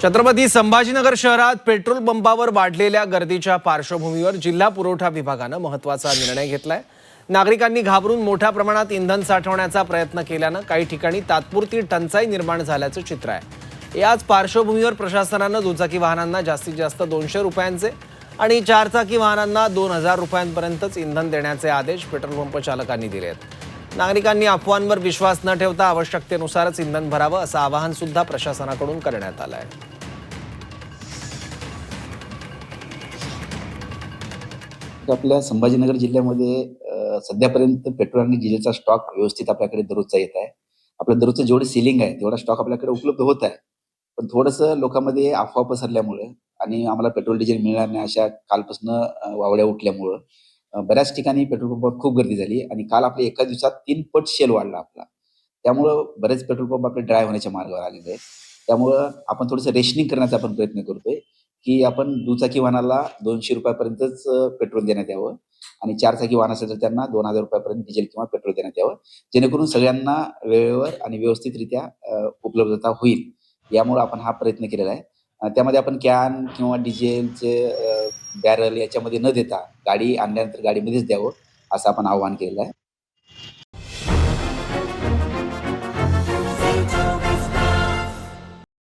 छत्रपती संभाजीनगर शहरात पेट्रोल पंपावर वाढलेल्या गर्दीच्या पार्श्वभूमीवर जिल्हा पुरवठा विभागानं महत्त्वाचा निर्णय घेतलाय। नागरिकांनी घाबरून मोठ्या प्रमाणात इंधन साठवण्याचा प्रयत्न केल्यानं काही ठिकाणी तात्पुरती टंचाई निर्माण झाल्याचं चित्र आहे। याच पार्श्वभूमीवर प्रशासनानं दुचाकी वाहनांना जास्तीत जास्त 200 रुपयांचे आणि चारचाकी वाहनांना 2000 रुपयांपर्यंतच इंधन देण्याचे आदेश पेट्रोल पंप चालकांनी दिले आहेत। नागरिकांनी अफवांवर विश्वास न ठेवता आवश्यकतेनुसारच इंधन भरावं असं आवाहन सुद्धा प्रशासनाकडून करण्यात आलं आहे। आपल्या संभाजीनगर जिल्ह्यामध्ये सध्यापर्यंत पेट्रोल आणि डिझेलचा स्टॉक व्यवस्थित आपल्याकडे दररोजचा येत आहे। आपलं दररोजचं जेवढं सेलिंग आहे तेवढा स्टॉक आपल्याकडे उपलब्ध होत आहे। पण थोडंसं लोकांमध्ये अफवा पसरल्यामुळे आणि आम्हाला पेट्रोल डिझेल मिळणार नाही अशा कालपासून वावड्या उठल्यामुळं बऱ्याच ठिकाणी पेट्रोल पंपावर खूप गर्दी झाली आणि काल आपल्या एका दिवसात 3 पट सेल वाढला आपला। त्यामुळं बरेच पेट्रोल पंप आपले ड्राय होण्याच्या मार्गावर आलेले आहेत। त्यामुळं आपण थोडंसं रेशनिंग करण्याचा आपण प्रयत्न करतोय, की आपण दुचाकी वाहनाला 200 रुपयापर्यंतच पेट्रोल देण्यात यावं आणि चारचाकी वाहन असेल तर त्यांना 2000 रुपयापर्यंत डिझेल किंवा पेट्रोल देण्यात यावं, जेणेकरून सगळ्यांना वेळेवर आणि व्यवस्थितरित्या उपलब्धता होईल। यामुळे आपण हा प्रयत्न केलेला आहे। त्यामध्ये आपण कॅन किंवा डिझेलचे बॅरल याच्यामध्ये न देता गाडी आणल्यानंतर गाडीमध्येच द्यावं, असं आपण आवाहन केलेलं आहे।